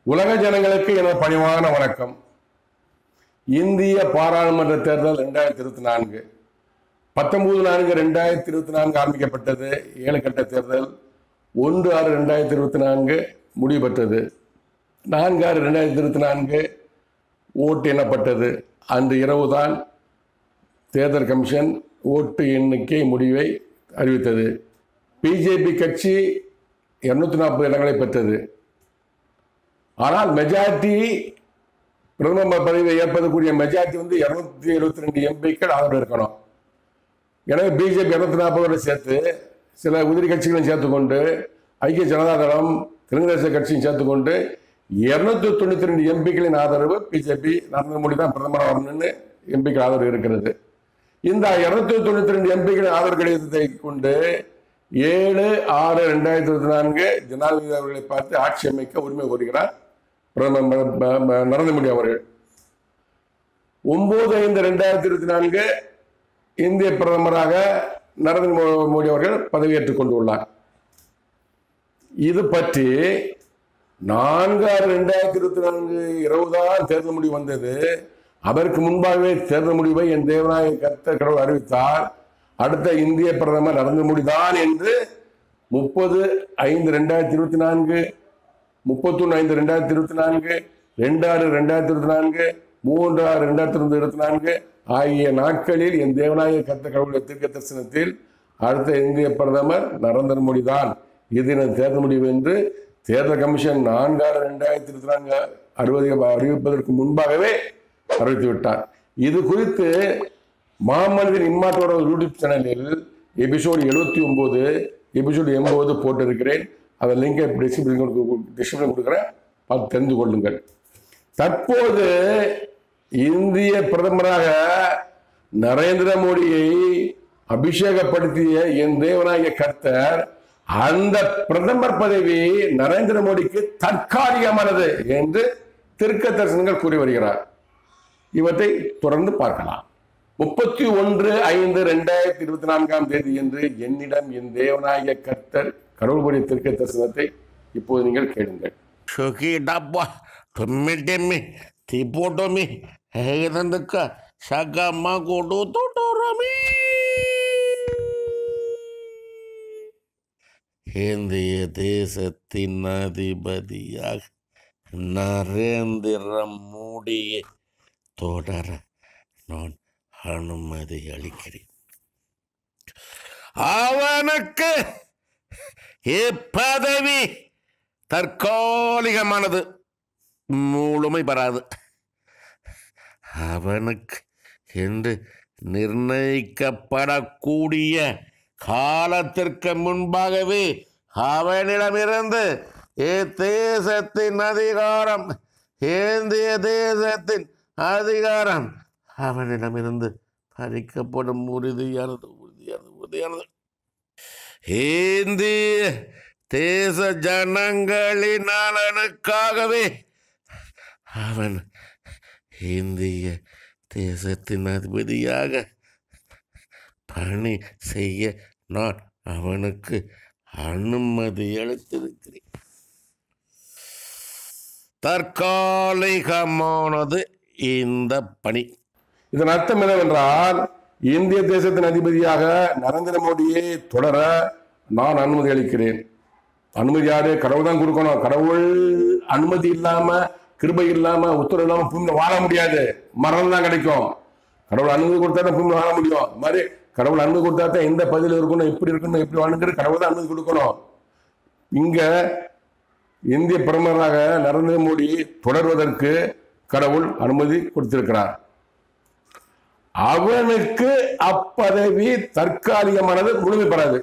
உலக ஜனங்களுக்கு என பணிவான வணக்கம். இந்திய பாராளுமன்ற தேர்தல் 2024 19/4/2024 ஆரம்பிக்கப்பட்டது. 7 கட்ட தேர்தல் 1/6/2024 முடிவு பெற்றது. 4/6/2024 ஓட்டு எண்ணப்பட்டது. அன்று இரவுதான் தேர்தல் கமிஷன் ஓட்டு எண்ணிக்கை முடிவை அறிவித்தது. பிஜேபி கட்சி 240 இடங்களை பெற்றது. ஆனால் மெஜாரிட்டி பிரதமர் பதவியை ஏற்பதற்குரிய மெஜாரிட்டி 272 எம்பிக்கள் ஆதரவு இருக்கணும். எனவே பிஜேபி 240 சேர்த்து சில உதிரி கட்சிகளையும் சேர்த்துக்கொண்டு ஐக்கிய ஜனதா தளம் தெலுங்கு தேச கட்சியும் சேர்த்துக்கொண்டு 292 எம்பிக்களின் ஆதரவு பிஜேபி நரேந்திர மோடி தான் பிரதமர் வரணும்னு எம்பிக்கள் ஆதரவு இருக்கிறது. இந்த 292 எம்பிக்களின் ஆதரவு கிடைத்ததை கொண்டு 7/6/2024 ஜனாதிபதி அவர்களை பார்த்து ஆட்சி அமைக்க உரிமை கோருகிறார் பிரதமர் நரேந்திர மோடி அவர்கள். 9/5/2024 இந்திய பிரதமராக நரேந்திர மோடி அவர்கள் பதவியேற்றுக் கொண்டுள்ளார். இது பற்றி 4/6/2024 இரவுதான் தேர்தல் முடிவு வந்தது. அதற்கு முன்பாகவே தேர்தல் முடிவை என் தேவநாயக கர்த்தர் கடவுள் அறிவித்தார். அடுத்த இந்திய பிரதமர் நரேந்திர மோடி தான் என்று 30/5/2024 31/5/2024 2/6/2024 3/6/2024 ஆகிய நாட்களில் என் தேவநாயக கர்த்தர் கடவுளுடைய தீர்க்க தரிசனத்தில் அடுத்த இந்திய பிரதமர் நரேந்திர மோடி தான் இது தேர்தல் முடிவு என்று தேர்தல் கமிஷன் 4/6/2024 அறிவிப்பதற்கு முன்பாகவே அறிவித்து விட்டார். இது குறித்து மாமனிதன் இம்மாற்றோட யூடியூப் சேனலில் எபிசோடு 79 எபிசோடு 80 போட்டிருக்கிறேன். அதை லிங்கை டிஸ்கிரிப்ஷன் கொடுக்குறேன், பார்த்து தெரிந்து கொள்ளுங்கள். தற்போது இந்திய பிரதமராக நரேந்திர மோடியை அபிஷேகப்படுத்திய என் தேவநாயக கர்த்தர் அந்த பிரதமர் பதவி நரேந்திர மோடிக்கு தற்காலிகமானது என்று தீர்க்க தரிசனங்கள் கூறி வருகிறார். இவற்றை தொடர்ந்து பார்க்கலாம். 31/5/2024 என்று என்னிடம் என் தேவநாயக கர்த்தர் கடவுளுடைய தீர்க்க தரிசனத்தை இப்போது நீங்கள் கேளுங்கள். இந்திய தேசத்தின் அதிபதியாக நரேந்திர மோடியை தொடர நான் அனுமதி அளிக்கிறேன். அவனுக்கு இப்பதவி தற்காலிகமானது, முழுமை பெறாது. அவனுக்கு என்று நிர்ணயிக்கப்படக்கூடிய காலத்திற்கு முன்பாகவே அவனிடமிருந்து இத்தேசத்தின் அதிகாரம், இந்திய தேசத்தின் அதிகாரம் அவனிடமிருந்து பறிக்கப்படும். உறுதியானது. இந்திய தேச ஜனங்களின் நலனுக்காகவே அவன் இந்திய தேசத்தின் அதிபதியாக பணி செய்ய நான் அவனுக்கு அனுமதி அளித்திருக்கிறேன். தற்காலிகமானது இந்த பணி. இதன் அர்த்தம் என்னவென்றால், இந்திய தேசத்தின் அதிபதியாக நரேந்திர மோடியை தொடர நான் அனுமதி அளிக்கிறேன். அனுமதி யாரு? கடவுள் தான் கொடுக்கணும். கடவுள் அனுமதி இல்லாம, கிருபை இல்லாம, உத்தரவு இல்லாம பூமியில வாழ முடியாது. மரணம் தான் கிடைக்கும். கடவுள் அனுமதி கொடுத்தா தான் பூமியில வாழ முடியும். அது மாதிரி கடவுள் அனுமதி கொடுத்தா தான் எந்த பதில் இருக்கணும், எப்படி இருக்கணும், எப்படி வாழுங்கிற கடவுள் தான் அனுமதி கொடுக்கணும். இங்க இந்திய பிரதமராக நரேந்திர மோடி தொடர்வதற்கு கடவுள் அனுமதி கொடுத்திருக்கிறார். அவனுக்கு அப்பதவி தற்காலிகமானது, முழுமை பெறாது.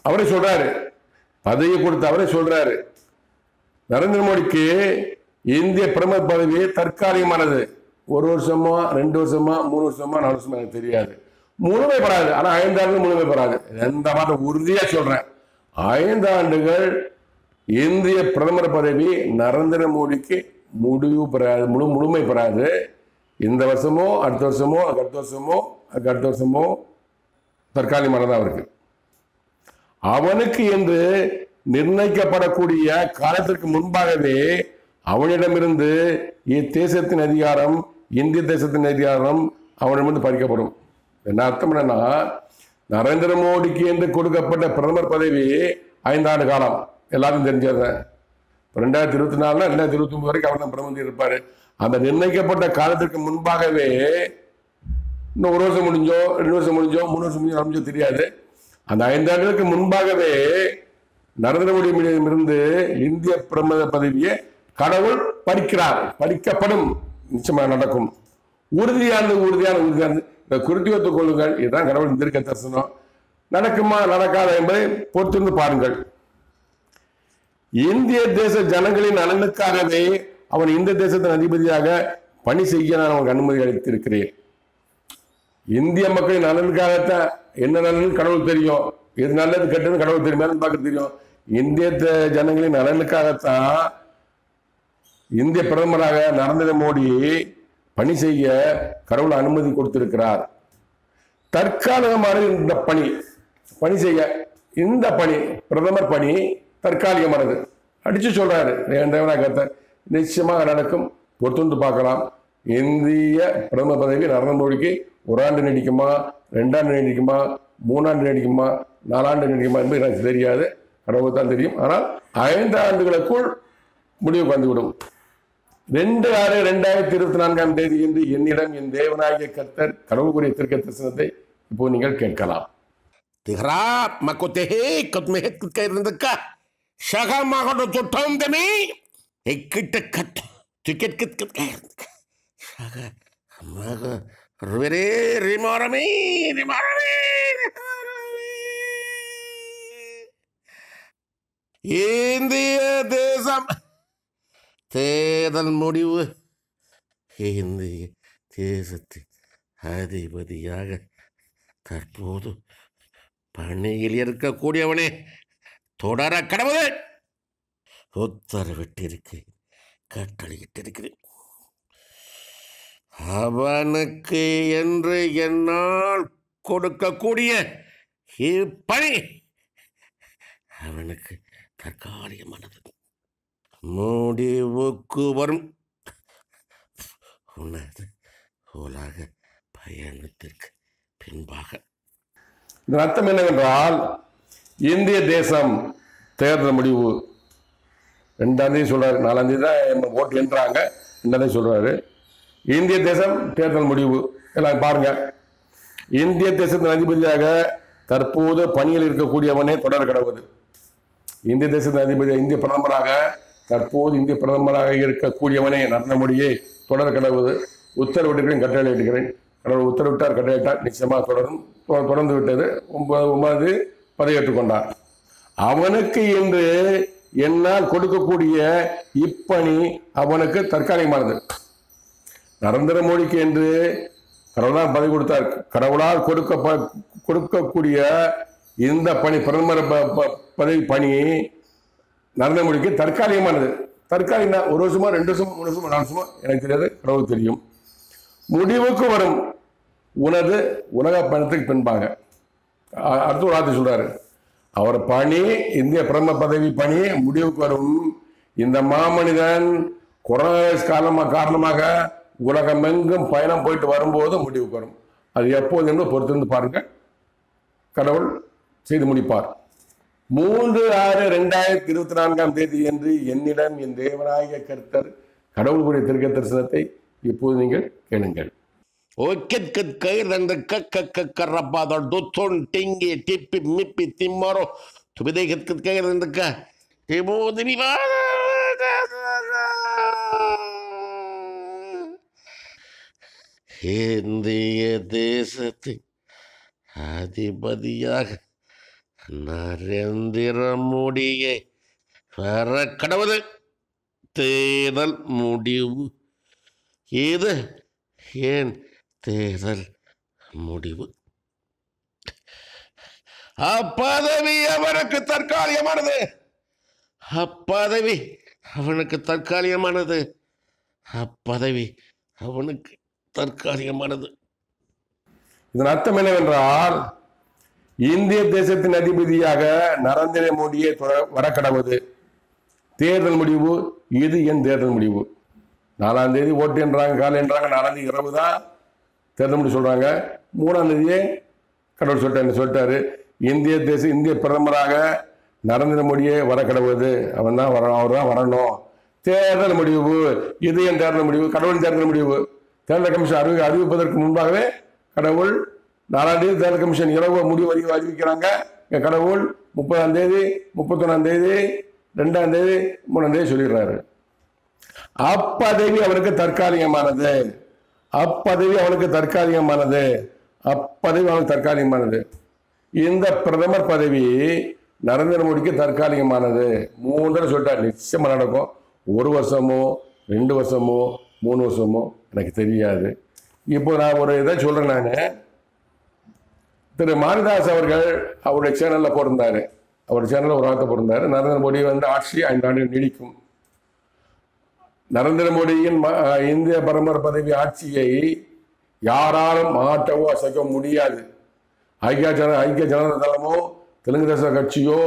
அவரே சொல்றாரு, பதவி கொடுத்த அவரே சொல்றாரு, நரேந்திர மோடிக்கு இந்திய பிரதமர் பதவி தற்காலிகமானது. 1 வருஷமா 2 வருஷமா 3 வருஷமா 4 வருஷமா எனக்கு தெரியாது. முழுமை பெறாது. ஆனா 5 ஆண்டுகள் முழுமை பெறாது. எந்த மாதிரி உறுதியா சொல்றேன், 5 ஆண்டுகள் இந்திய பிரதமர் பதவி நரேந்திர மோடிக்கு முடிவு பெறாது, முழுமை பெறாது. இந்த வருஷமோ அடுத்த வருஷமோ அடுத்த வருஷமோ தற்காலிகமானதான் அவருக்கு. அவனுக்கு என்று நிர்ணயிக்கப்படக்கூடிய காலத்திற்கு முன்பாகவே அவனிடமிருந்து இத்தேசத்தின் அதிகாரம், இந்திய தேசத்தின் அதிகாரம் அவனிடமிருந்து பறிக்கப்படும். என்ன அர்த்தம் என்னன்னா, நரேந்திர மோடிக்கு என்று கொடுக்கப்பட்ட பிரதமர் பதவி 5 ஆண்டு காலம், எல்லாரும் தெரிஞ்சது. 2024 2029 வரைக்கும் அவர் தான் பிரதமர் இருப்பார். அந்த நிர்ணயிக்கப்பட்ட காலத்திற்கு முன்பாகவே, இன்னும் 1 வருஷம் முடிஞ்சோ 2 வருஷம் முடிஞ்சோ 3 வருஷம் முடிஞ்சோ தெரியாது, அந்த 5 ஆண்டுகளுக்கு முன்பாகவே நரேந்திர மோடியிடமிருந்து இந்திய பிரதமர் பதவியை கடவுள் பறிக்கிறார். பறிக்கப்படும், நிச்சயமாக நடக்கும். உறுதியானது இந்த குறித்து வைத்துக் கொள்ளுங்கள். இதுதான் கடவுள் தீர்க்க தரிசனம். நடக்குமா நடக்காத என்பதை பொறுத்திருந்து பாருங்கள். இந்திய தேச ஜனங்களின் நலனுக்காகவே அவன் இந்த தேசத்தின் அதிபதியாக பணி செய்ய நான் அவனுக்கு அனுமதி அளித்திருக்கிறேன். இந்திய மக்களின் நலனுக்காகத்தான். என்ன நலன் கடவுள் தெரியும், எது நல்லது கெட்டது கடவுள் தெரியும், பார்க்க தெரியும். இந்திய ஜனங்களின் நலனுக்காகத்தான் இந்திய பிரதமராக நரேந்திர மோடி பணி செய்ய கடவுள் அனுமதி கொடுத்திருக்கிறார். தற்காலிகமான இந்த பணி செய்ய, இந்த பணி பிரதமர் பணி தற்காலிகமானது அடிச்சு சொல்றாரு கர்த்தர். நிச்சயமாக நடக்கும், பொறுத்து பார்க்கலாம். இந்திய பிரதமர் பதவி நரேந்திர மோடிக்கு 1 ஆண்டு நீடிக்குமா, 2 ஆண்டு நீடிக்குமா, 3 ஆண்டு நீடிக்குமா, 4 ஆண்டு நீடிக்குமா என்பது எனக்கு தெரியாது, கடவுள் தான் தெரியும். ஆனால் 5 ஆண்டுகளுக்குள் முடிவுக்கு வந்துவிடும். 2/6/2024 என்று என்னிடம் என் தேவனாகிய கர்த்தர் கடவுளுக்குரிய தீர்க்க தரிசனத்தை இப்போ நீங்கள் கேட்கலாம். இந்திய தேசம் தேர்தல் முடிவு. இந்திய தேசத்தின் அதிபதியாக தற்போது பணியில் இருக்கக்கூடியவனே தொடர கடவுள் உத்தரவிட்டிருக்கிறேன், கட்டளையிட்டிருக்கிறேன். அவனுக்கு என்று என்னால் கொடுக்கக்கூடிய இப்பணி அவனுக்கு தற்காலிகமானது, முடிவுக்கு வரும். உனது உலக பயணத்திற்கு பின்பாக. இதன் அர்த்தம் என்னவென்றால், இந்திய தேசம் தேர்தல் முடிவு 2ஆம் தேதி சொல்றாரு, 4ஆம் தேதி தான் ஓட்டு என்றாங்க, 2ஆம் தேதி சொல்றாரு. இந்திய தேசம் தேர்தல் முடிவு. எல்லாம் பாருங்க, இந்திய தேசத்தின் அதிபதியாக தற்போது பணியில் இருக்கக்கூடியவனே தொடர் கடவுள். இந்திய தேசத்தின் அதிபதி, இந்திய பிரதமராக தற்போது இந்திய பிரதமராக இருக்கக்கூடியவனே நரேந்திர மோடியை தொடர் கடவுள் உத்தரவிட்டிருக்கிறேன், கட்டளையிட்டிருக்கிறேன். கடவுள் உத்தரவிட்டார், கட்டளையிட்டார், நிச்சயமாக தொடரும். தொடர்ந்து விட்டது. 9 பதவியேற்றுக் கொண்டார். அவனுக்கு என்று என்னால் கொடுக்கக்கூடிய இப்பணி அவனுக்கு தற்காலிகமானது. நரேந்திர மோடிக்கு என்று கடவுளால் பதவி கொடுத்தார். கடவுளால் கொடுக்கக்கூடிய இந்த பணி, பிரதமர் பதவி பணி நரேந்திர மோடிக்கு தற்காலிகமானது. தற்காலிகம்னா 1 வருஷமா, 2 வருஷமா, 3 வருஷமா, 4 வருஷமா எனக்கு தெரியாது, கடவுள் தெரியும். முடிவுக்கு வரும் உனது உலக பயணத்துக்கு பின்பாக. அடுத்த ஒரு வார்த்தை சொல்றாரு, அவர் பணி, இந்திய பிரதமர் பதவி பணி முடிவுக்கு வரும். இந்த மாமனிதன் கொரோனா காரணமாக உலகமெங்கும் பயணம் போயிட்டு வரும்போது முடிவுக்கு வரும். அது எப்போது என்று பொறுத்திருந்து பாருங்க, கடவுள் செய்து முடிப்பார். 3/6/2024 என்று என்னிடம் என் தேவனாகிய கர்த்தர் கடவுளுடைய தீர்க்க தரிசனத்தை இப்போது நீங்கள் கேளுங்கள். இந்திய தேசத்தின் அதிபதியாக நரேந்திர மோடியை பெற கடவுள் தேர்தல் முடிவு. இது ஏன் தேர்தல் முடிவு? அப்பதவி அவனுக்கு தற்காலிகமானது. அப்பதவி அவனுக்கு தற்காலிகமானது. அப்பதவி அவனுக்கு தற்காலிகமானது. இதன் அர்த்தம் என்னவென்றால், இந்திய தேசத்தின் அதிபதியாக நரேந்திர மோடியை வர கடவுது. தேர்தல் முடிவு, இது என் தேர்தல் முடிவு. 4ஆம் தேதி ஓட்டு என்றாங்க, காலைன்றாங்க. 4ஆம் தேதி இரவு தான் தேர்தல் முடிவு சொல்றாங்க. 3ஆம் தேதியே கடவுள் சொல்லிட்டாரு, இந்திய பிரதமராக நரேந்திர மோடியே வர கடவுது, அவன் தான் வரணும், அவர் தான் வரணும். தேர்தல் முடிவு, இது என் தேர்தல் முடிவு, கடவுளின் தேர்தல் முடிவு. தேர்தல் கமிஷன் அறிவிப்பதற்கு முன்பாகவே கடவுள் 4ஆம் தேதி தேர்தல் கமிஷன் இரவு முடிவு அறிவிக்கிறாங்க. கடவுள் 30ஆம் தேதி, 31ஆம் தேதி, 2ஆம் தேதி, 3ஆம் தேதி சொல்லிடுறாரு. அப்பதவி அவனுக்கு தற்காலிகமானது, அப்பதவி அவனுக்கு தற்காலிகமானது, அப்பதவி அவனுக்கு தற்காலிகமானது. இந்த பிரதமர் பதவி நரேந்திர மோடிக்கு தற்காலிகமானது. 3 சொல்லிட்டார், நிச்சயமா நடக்கும். 1 வருஷமோ 2 வருஷமோ 3 வருஷமோ எனக்கு தெரியாது. இப்போ நான் ஒரு இதை சொல்றேன். நான் திரு மாரிதாஸ் அவர்கள் அவருடைய சேனல்ல போட்டிருந்தாரு, அவருடைய சேனல்ல ஒரு வார்த்தை போட்டிருந்தாரு, நரேந்திர மோடி ஆட்சி 5 ஆண்டுகள் நீடிக்கும். நரேந்திர மோடியின் இந்திய பிரதமர் பதவி ஆட்சியை யாராலும் மாற்றவோ அசைக்க முடியாது. ஐக்கிய ஜனதா தளமோ தெலுங்கு தேச கட்சியோ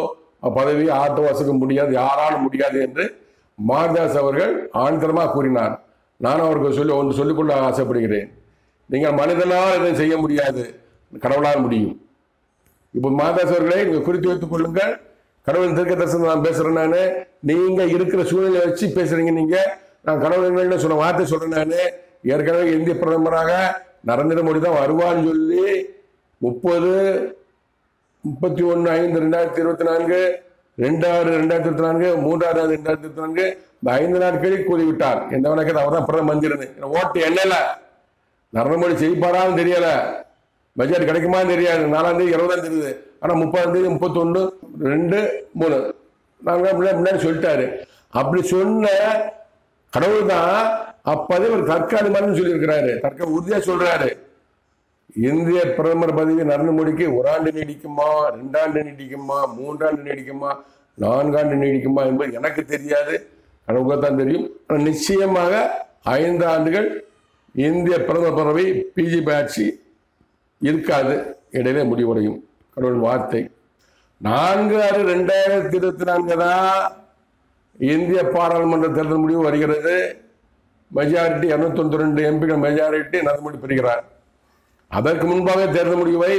பதவியை ஆட்டவோ அசைக்க முடியாது, யாராலும் முடியாது என்று மாரிதாஸ் அவர்கள் ஆணித்தரமாக கூறினார். நான் அவருக்கு ஒன்று சொல்லிக்கொள்ள ஆசைப்படுகிறேன். நீங்கள் மனிதனால் இதை செய்ய முடியாது, கடவுளால் முடியும். இப்போ மாரிதாஸ் அவர்களை நீங்க குறித்து வைத்துக் கொள்ளுங்கள். கடவுளின் தீர்க்க தரிசனம் நான் பேசுறேன். நான் நீங்க இருக்கிற சூழ்நிலை வச்சு பேசுறீங்க. நீங்க நான் கடவுள் சொன்ன வார்த்தை சொல்றேன். நான் ஏற்கனவே இந்திய பிரதமராக நரேந்திர மோடி தான் வருவான்னு சொல்லி 31/5/2024, 2/6/2024, 3/6/2024 இந்த 5 நாட்களில் கூறிவிட்டார். எந்த வணக்கத்தை அவர் தான் பிரதம மந்திரி. ஓட்டு என்னல நரேந்திர மோடி செய்ப்பாரான்னு தெரியல, பட்ஜெட் கிடைக்குமான்னு தெரியாது. 4ஆம் தேதி 20ஆம் தெரியுது. ஆனா 30ஆம் தேதி 31, 2, 3 முன்னாடி சொல்லிட்டாரு. அப்படி சொன்ன கடவுள் தான் அப்பதே ஒரு தற்காலிகமானு சொல்லி இருக்கிறாரு, உறுதியா சொல்றாரு. இந்திய பிரதமர் பதவி நரேந்திர மோடிக்கு 1 ஆண்டு நீடிக்குமா, 2 ஆண்டு நீடிக்குமா, 3 ஆண்டு நீடிக்குமா, 4 ஆண்டு நீடிக்குமா என்பது எனக்கு தெரியாது, கடவுளுக்கு தான் தெரியும். நிச்சயமாக 5 ஆண்டுகள் இந்திய பிரதமர் பதவி பிஜேபி ஆட்சி இருக்காது, இடையிலே முடிவடையும். கடவுள் வார்த்தை. 4/6/2024 தான் இந்திய பாராளுமன்ற தேர்தல் முடிவு வருகிறது. மெஜாரிட்டி 292 எம்பிகள் மெஜாரிட்டி நரேந்திர மோடி பெறுகிறார். அதற்கு முன்பாக தேர்தல் முடிவை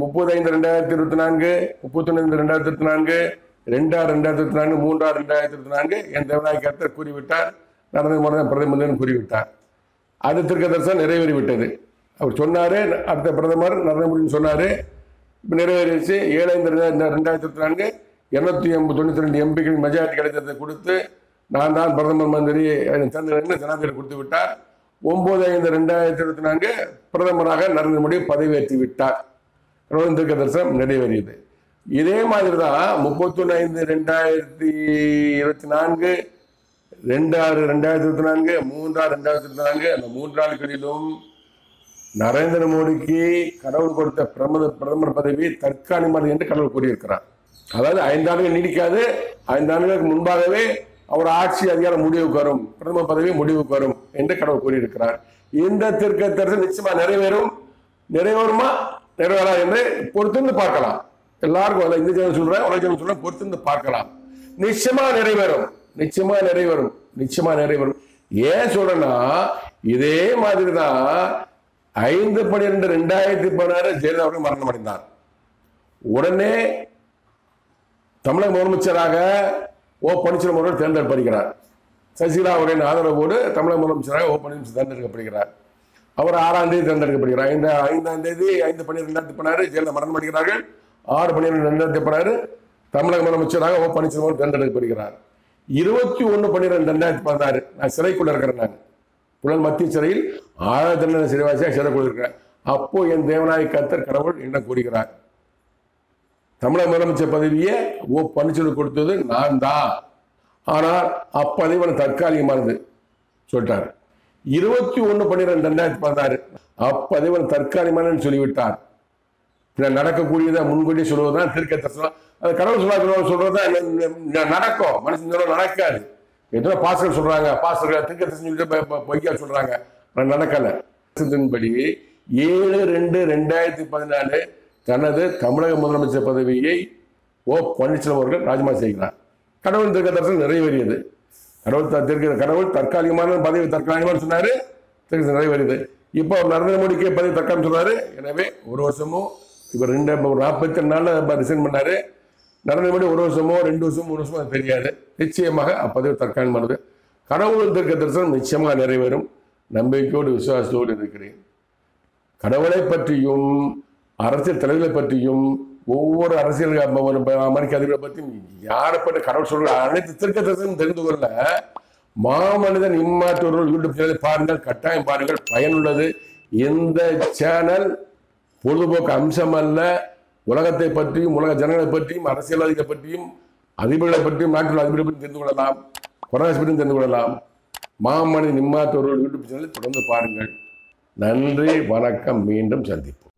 30/5/2024, 31/5/2024, 2/6/2024, 3/6/2024 என் தேவநாயக கர்த்தர் கூறிவிட்டார். நரேந்திர மோடி தான் பிரதமர் கூறிவிட்டார். அது தீர்க்க தரிசனம் நிறைவேறிவிட்டது. அவர் சொன்னாரு, அடுத்த பிரதமர் நரேந்திர மோடி சொன்னாரு, நிறைவேறிச்சு. 7/5/2024 292 எம்பிக்கள் மெஜாரிட்டி கிடைத்ததை கொடுத்து நான் தான் பிரதமர் மந்திரி ஜனாதிபதி கொடுத்து விட்டார். 9/5/2024 பிரதமராக நரேந்திர மோடி பதவியேற்றி விட்டார். தீர்க்க தரிசனம் நிறைவேறியது. இதே மாதிரி தான் 31/5/2024, 2/6/2024, 3/6/2024 அந்த 3 நாட்களிலும் நரேந்திர மோடிக்கு கடவுள் கொடுத்த பிரதமர் பதவி தற்காலிகமானது என்று கடவுள் கூறியிருக்கிறார். அதாவது 5 ஆண்டுகள் நீடிக்காது. 5 ஆண்டுகளுக்கு முன்பாகவே அவர் ஆட்சி அதிகாரம் முடிவுக்கு வரும், பிரதமர் பதவி முடிவுக்கு வரும் என்று கடவுள் கூறியிருக்கிறார். இந்த தீர்க்க தரிசனம் நிச்சயமா நிறைவேறுமா நிறைவேறா என்று பொறுத்திருந்து பார்க்கலாம். எல்லாருக்கும் இந்த ஜனம் சொல்றேன், உலக ஜனம் சொல்றேன், பொறுத்திருந்து பார்க்கலாம். நிச்சயமா நிறைவேறும், நிச்சயமா நிறைவேறும், நிச்சயமா நிறைவேறும். ஏன் சொல்றேன்னா, இதே மாதிரி தான் 5/12/2016 ஜெயலலிதா அவர்கள் மரணம் அடைந்தார். உடனே தமிழக முதலமைச்சராக ஓ பன்னீர்செல்வம் அவர்கள் தேர்ந்தெடுக்கப்படுகிறார். சசிகலா அவர்களின் ஆதரவோடு தமிழக முதலமைச்சராக ஓ பன்னீர்செல்வம் தேர்ந்தெடுக்கப்படுகிறார். அவர் 6ஆம் தேதி தேர்ந்தெடுக்கப்படுகிறார். 5ஆம் தேதி 5/12/2016 ஜெயலலிதா மரணம் அடைகிறார்கள். 6/12/2016 தமிழக முதலமைச்சராக ஓ பன்னீர்செல்வம் தேர்ந்தெடுக்கப்படுகிறார். 21/12/2016 நான் சிறைக்குள்ள இருக்கிறேன். நான் புலன் மத்திய சிறையில் 6 தண்டனை சிறைவாசியாக சிறைக்குள்ள இருக்கிறேன். அப்போ என் தேவநாயக கர்த்தர் கடவுள் என்ன கூறுகிறார், தமிழக முதலமைச்சர் பதவியை ஓ பன்னீர்செல்வம் கொடுத்தது நான் தான், ஆனால் அப்பதவி தற்காலிகமானது சொல்லிட்டார். 21/12/2016 அப்பதவி தற்காலிகமானு சொல்லிவிட்டார். நடக்கக்கூடியதை முன்கூட்டி சொல்வதுதான் தீர்க்க தரிசனம். அது கடவுள் சொல்றதுதான் நடக்கும், மனுஷன் நடக்காது. எத்தனை பாஸ்டர் சொல்றாங்க, பாஸ்டர்கள் தீர்க்க தரிசனம் பொய்யா சொல்றாங்க, நடக்கல. படி 7/2/2014 தனது தமிழக முதலமைச்சர் பதவியை ஓ பன்னீர்செல்வம் அவர்கள் ராஜினாமா செய்கிறார். கடவுள் தீர்க்க தரிசனம் நிறைவேறியது. கடவுள் தற்காலிகமான பதவி தற்காலிகமான சொன்னாரு, நிறைவேறியது. இப்போ நரேந்திர மோடிக்கு பதவி தற்காலிகம் சொன்னாரு. எனவே ஒரு வருஷமோ இப்போ 42 நாளில் ரிசைன் பண்ணாரு. நரேந்திர மோடி 1 வருஷமோ 2 வருஷமோ 3 வருஷமோ தெரியாது. நிச்சயமாக அப்பதவி தற்காலிகமானது. கடவுள் தீர்க்க தரிசனம் நிச்சயமாக நிறைவேறும். நம்பிக்கையோடு விசுவாசத்தோடு இருக்கிறேன். கடவுளை பற்றியும் அரசியல் தலைவர்களை பற்றியும் ஒவ்வொரு அரசியல் அமெரிக்க அதிபரை பற்றியும் யாரை பற்றி கடவுள் சொல்ற அனைத்து தீர்க்க தரிசனம் தெரிந்து கொள்ள மாமனிதன் இம்மாற்றோர்கள் யூடியூப் சேனலை பாருங்கள், கட்டாயம் பாருங்கள், பயனுள்ளது. இந்த சேனல் பொழுதுபோக்கு அம்சம் அல்ல. உலகத்தை பற்றியும் உலக ஜனங்களை பற்றியும் அரசியல்வாதிகளை பற்றியும் அதிபர்களை பற்றியும் நாட்டில் அதிபர்களை பற்றியும் தெரிந்து கொள்ளலாம், கொரோனா பற்றியும் தெரிந்து கொள்ளலாம். மாமனிதன் இம்மாற்றோர்கள் யூடியூப் சேனலை தொடர்ந்து பாருங்கள். நன்றி, வணக்கம். மீண்டும் சந்திப்போம்.